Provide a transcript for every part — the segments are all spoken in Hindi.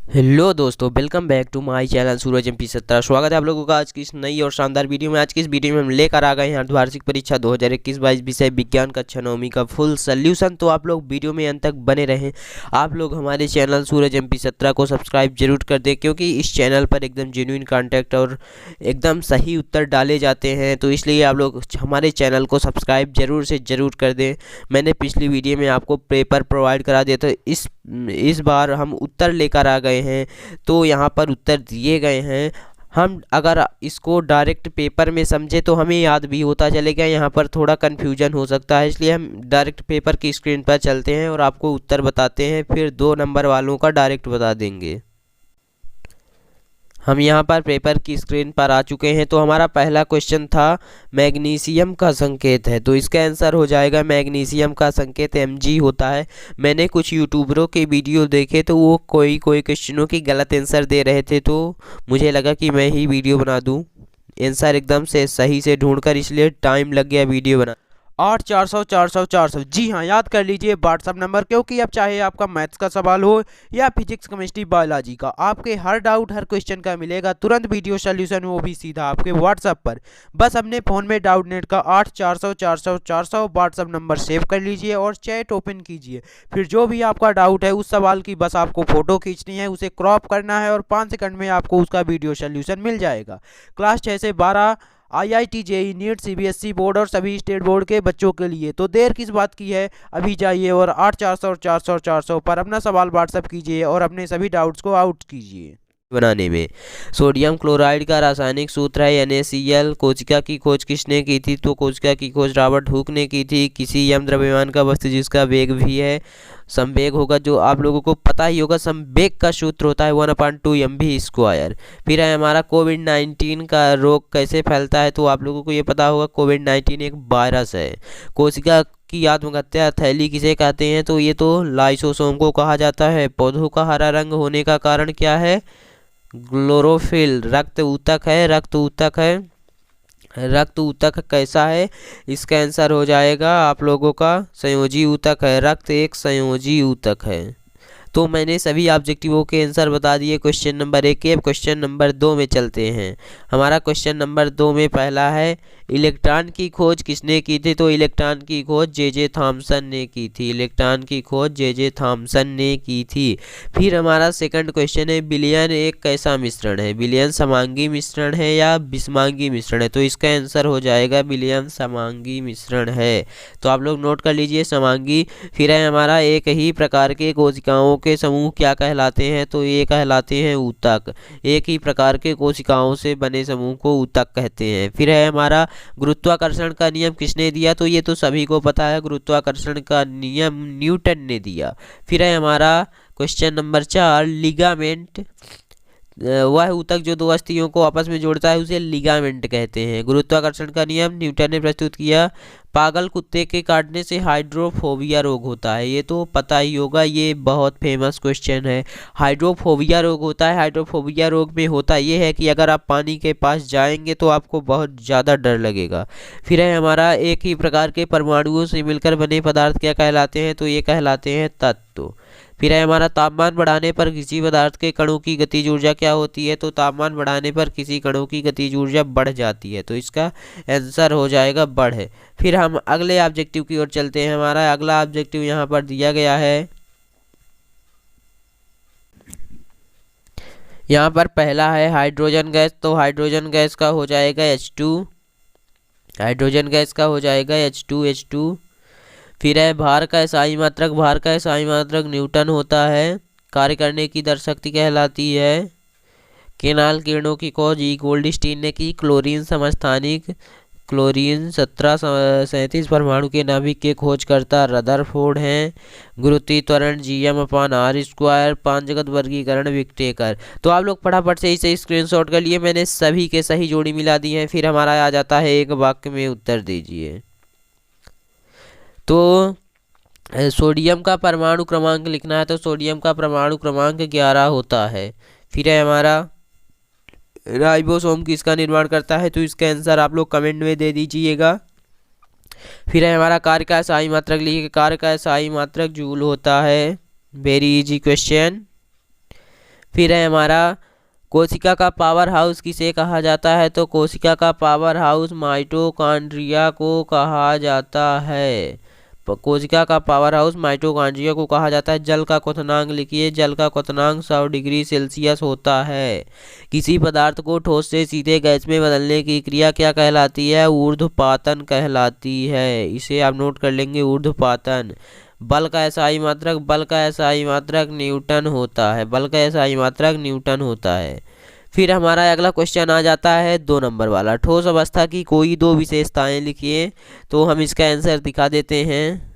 हेलो दोस्तों, welcome back to my channel Suraj MP17। स्वागत है आप लोगों का आज की इस नई और शानदार वीडियो में। आज की इस वीडियो में हम लेकर आ गए हैं अर्धवार्षिक परीक्षा 2021-22 विषय विज्ञान कक्षा 9वीं का फुल सल्यूशन। तो आप लोग वीडियो में अंत तक बने रहें। आप लोग हमारे चैनल सूरज MP17 को सब्सक्राइब जरूर कर दें, क्योंकि इस चैनल पर एकदम जेन्युइन कॉन्टेंट और एकदम सही उत्तर डाले जाते हैं। तो इसलिए आप लोग हमारे चैनल को सब्सक्राइब जरूर से ज़रूर कर दें। मैंने पिछली वीडियो में आपको पेपर प्रोवाइड करा दिया, तो इस बार हम उत्तर लेकर आ गए हैं। तो यहाँ पर उत्तर दिए गए हैं। हम अगर इसको डायरेक्ट पेपर में समझे तो हमें याद भी होता चलेगा, यहाँ पर थोड़ा कन्फ्यूजन हो सकता है, इसलिए हम डायरेक्ट पेपर की स्क्रीन पर चलते हैं और आपको उत्तर बताते हैं, फिर 2 नंबर वालों का डायरेक्ट बता देंगे। हम यहाँ पर पेपर की स्क्रीन पर आ चुके हैं। तो हमारा पहला क्वेश्चन था मैग्नीशियम का संकेत है, तो इसका आंसर हो जाएगा मैग्नीशियम का संकेत Mg होता है। मैंने कुछ यूट्यूबरों के वीडियो देखे, तो वो कोई क्वेश्चनों की गलत आंसर दे रहे थे, तो मुझे लगा कि मैं ही वीडियो बना दूँ आंसर एकदम से सही से ढूंढकर, इसलिए टाइम लग गया वीडियो बना। 8 400 400 400, जी हाँ, याद कर लीजिए व्हाट्सअप नंबर, क्योंकि अब चाहे आपका मैथ्स का सवाल हो या फिजिक्स केमिस्ट्री बायोलॉजी का, आपके हर डाउट हर क्वेश्चन का मिलेगा तुरंत वीडियो सॉल्यूशन, वो भी सीधा आपके व्हाट्सअप पर। बस अपने फ़ोन में डाउट नेट का 8 400 400 400 व्हाट्सअप नंबर सेव कर लीजिए और चैट ओपन कीजिए। फिर जो भी आपका डाउट है उस सवाल की बस आपको फ़ोटो खींचनी है, उसे क्रॉप करना है और 5 सेकंड में आपको उसका वीडियो सॉल्यूशन मिल जाएगा। क्लास 6 से 12 IIT JEE NEET CBSE board और सभी स्टेट बोर्ड के बच्चों के लिए। तो देर किस बात की है, अभी जाइए और 8 400 और 400 400 पर अपना सवाल व्हाट्सअप कीजिए और अपने सभी डाउट्स को आउट कीजिए। बनाने में सोडियम क्लोराइड का रासायनिक सूत्र है NaCl। कोशिका की खोज किसने की थी? तो कोशिका की खोज रॉबर्ट हुक ने की थी। किसी यम द्रव्यमान का वस्तु जिसका वेग भी है, संवेग होगा, जो आप लोगों को पता ही होगा। संवेग का सूत्र होता है 1/2mv²। फिर है हमारा कोविड-19 का रोग कैसे फैलता है? तो आप लोगों को ये पता होगा, कोविड-19 एक वायरस है। कोशिका की आत्महत्या थैली किसे कहते हैं? तो ये तो लाइसोसोम को कहा जाता है। पौधों का हरा रंग होने का कारण क्या है? क्लोरोफिल। रक्त ऊतक है, रक्त ऊतक है। रक्त ऊतक कैसा है? इसका आंसर हो जाएगा आप लोगों का संयोजी ऊतक है। रक्त एक संयोजी ऊतक है। तो मैंने सभी ऑब्जेक्टिवों के आंसर बता दिए क्वेश्चन नंबर 1 के। अब क्वेश्चन नंबर 2 में चलते हैं। हमारा क्वेश्चन नंबर 2 में पहला है इलेक्ट्रॉन की खोज किसने की थी? तो इलेक्ट्रॉन की खोज जे थॉमसन ने की थी। इलेक्ट्रॉन की खोज जे थॉमसन ने की थी। फिर हमारा सेकंड क्वेश्चन है विलयन एक कैसा मिश्रण है? विलयन समांगी मिश्रण है या विषमांगी मिश्रण है? तो इसका आंसर हो जाएगा विलयन समांगी मिश्रण है। तो आप लोग नोट कर लीजिए, समांगी। फिर है हमारा एक ही प्रकार के कोशिकाओं के समूह क्या कहलाते हैं? तो ये कहलाते हैं ऊतक। एक ही प्रकार के कोशिकाओं से बने समूह को ऊतक कहते हैं। फिर है हमारा गुरुत्वाकर्षण का नियम किसने दिया? तो ये तो सभी को पता है, गुरुत्वाकर्षण का नियम न्यूटन ने दिया। फिर है हमारा क्वेश्चन नंबर 4 लिगामेंट। वह ऊतक जो दो अस्थियों को आपस में जोड़ता है उसे लिगामेंट कहते हैं। गुरुत्वाकर्षण का नियम न्यूटन ने प्रस्तुत किया। पागल कुत्ते के काटने से हाइड्रोफोबिया रोग होता है, ये तो पता ही होगा, ये बहुत फेमस क्वेश्चन है। हाइड्रोफोबिया रोग होता है। हाइड्रोफोबिया रोग में होता ये है कि अगर आप पानी के पास जाएंगे तो आपको बहुत ज़्यादा डर लगेगा। फिर है हमारा एक ही प्रकार के परमाणुओं से मिलकर बने पदार्थ क्या कहलाते हैं? तो ये कहलाते हैं तत्व। फिर है हमारा तापमान बढ़ाने पर किसी पदार्थ के कणों की गतिज ऊर्जा क्या होती है? तो तापमान बढ़ाने पर किसी कणों की गतिज ऊर्जा बढ़ जाती है, तो इसका आंसर हो जाएगा बढ़। फिर हम अगले ऑब्जेक्टिव की ओर चलते हैं। हमारा अगला ऑब्जेक्टिव यहाँ पर दिया गया है। यहाँ पर पहला है हाइड्रोजन गैस। तो हाइड्रोजन गैस का हो जाएगा H2। हाइड्रोजन गैस का हो जाएगा H2H2। फिर है भार का SI मात्रक। भार का SI मात्रक न्यूटन होता है। कार्य करने की दर शक्ति कहलाती है। केनाल किरणों की खोज ई गोल्डस्टीन ने की। क्लोरीन समस्थानिक। क्लोरीन 1737 परमाणु के नाभिक के खोजकर्ता रदरफोर्ड हैं। गुरुत्वीय त्वरण Gm/r²। 5 जगत वर्गीकरण विक्टेकर। तो आप लोग फटाफट से इसे स्क्रीनशॉट कर लिए, मैंने सभी के सही जोड़ी मिला दी है। फिर हमारा आ जाता है एक वाक्य में उत्तर दीजिए। तो सोडियम का परमाणु क्रमांक लिखना है, तो सोडियम का परमाणु क्रमांक 11 होता है। फिर है हमारा राइबोसोम किसका निर्माण करता है? तो इसका आंसर आप लोग कमेंट में दे दीजिएगा। फिर है हमारा कार्य का SI मात्रक लिखिए। कार्य का SI मात्रक जूल होता है। Very easy question. फिर है हमारा कोशिका का पावर हाउस किसे कहा जाता है, तो कोशिका का पावर हाउस माइटोकॉन्ड्रिया को कहा जाता है। कोशिका का पावर हाउस माइटोकॉन्ड्रिया को कहा जाता है। जल का क्वथनांक लिखिए, जल का क्वथनांक 100 डिग्री सेल्सियस होता है। किसी पदार्थ को ठोस से सीधे गैस में बदलने की क्रिया क्या कहलाती है, ऊर्ध्वपातन कहलाती है। इसे आप नोट कर लेंगे, ऊर्ध्वपातन। बल का एसआई मात्रक, बल का एसआई मात्रक न्यूटन होता है, बल का एसआई मात्रक न्यूटन होता है। फिर हमारा अगला क्वेश्चन आ जाता है 2 नंबर वाला, ठोस अवस्था की कोई 2 विशेषताएं लिखिए। तो हम इसका आंसर दिखा देते हैं।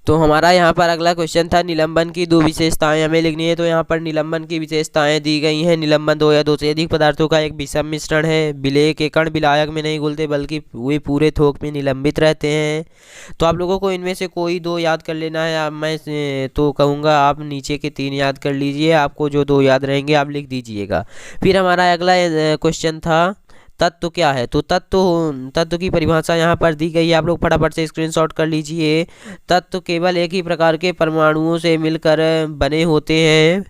तो हमारा यहाँ पर अगला क्वेश्चन था निलंबन की 2 विशेषताएं हमें लिखनी है। तो यहाँ पर निलंबन की विशेषताएं दी गई हैं। निलंबन 2 या 2 से अधिक पदार्थों का एक विषम मिश्रण है। विलेय के कण विलायक में नहीं घुलते बल्कि वे पूरे थोक में निलंबित रहते हैं। तो आप लोगों को इनमें से कोई 2 याद कर लेना है। अब मैं तो कहूँगा आप नीचे के 3 याद कर लीजिए, आपको जो 2 याद रहेंगे आप लिख दीजिएगा। फिर हमारा अगला क्वेश्चन था तत्व क्या है। तो तत्व की परिभाषा यहाँ पर दी गई है, आप लोग फटाफट से स्क्रीनशॉट कर लीजिए। तत्व केवल एक ही प्रकार के परमाणुओं से मिलकर बने होते हैं।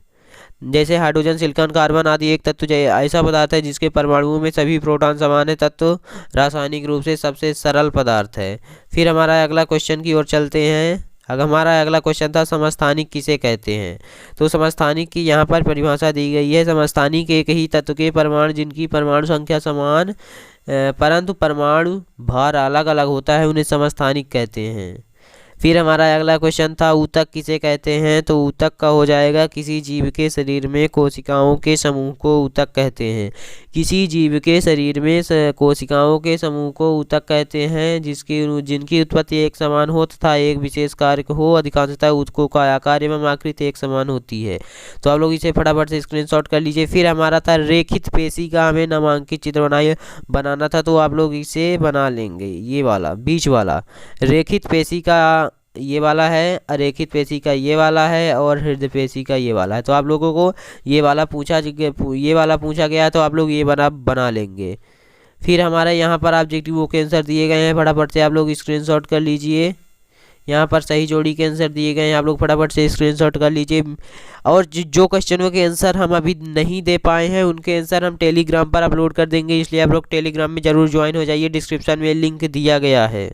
जैसे हाइड्रोजन, सिलिकॉन, कार्बन आदि एक तत्व ऐसा पदार्थ है जिसके परमाणुओं में सभी प्रोटॉन समान है। तत्व रासायनिक रूप से सबसे सरल पदार्थ है। फिर हमारा अगला क्वेश्चन की ओर चलते हैं। अगर हमारा अगला क्वेश्चन था समस्थानिक किसे कहते हैं। तो समस्थानिक की यहाँ पर परिभाषा दी गई है। समस्थानिक एक ही तत्व के परमाणु जिनकी परमाणु संख्या समान परंतु परमाणु भार अलग अलग होता है उन्हें समस्थानिक कहते हैं। फिर हमारा अगला क्वेश्चन था ऊतक किसे कहते हैं। तो ऊतक का हो जाएगा किसी जीव के शरीर में कोशिकाओं के समूह को ऊतक कहते हैं। किसी जीव के शरीर में कोशिकाओं के समूह को ऊतक कहते हैं जिनकी उत्पत्ति एक समान हो तथा एक विशेष कार्य हो। अधिकांशतः ऊतकों का आकार एवं आकृति एक समान होती है। तो आप लोग इसे फटाफट से स्क्रीनशॉट कर लीजिए। फिर हमारा था रेखित पेशी का हमें नामांकित चित्र बनाना था। तो आप लोग इसे बना लेंगे, ये वाला बीच वाला रेखित पेशी का ये वाला है, अरेखित पेशी का ये वाला है और हृदय पेशी का ये वाला है। तो आप लोगों को ये वाला पूछा गया तो आप लोग ये बना लेंगे। फिर हमारे यहाँ पर ऑब्जेक्टिव के आंसर दिए गए हैं, फटाफट से आप लोग स्क्रीनशॉट कर लीजिए। यहाँ पर सही जोड़ी के आंसर दिए गए हैं, आप लोग फटाफट से स्क्रीनशॉट कर लीजिए। और जो क्वेश्चनों के आंसर हम अभी नहीं दे पाए हैं उनके आंसर हम टेलीग्राम पर अपलोड कर देंगे, इसलिए आप लोग टेलीग्राम में ज़रूर ज्वाइन हो जाइए। डिस्क्रिप्शन में लिंक दिया गया है।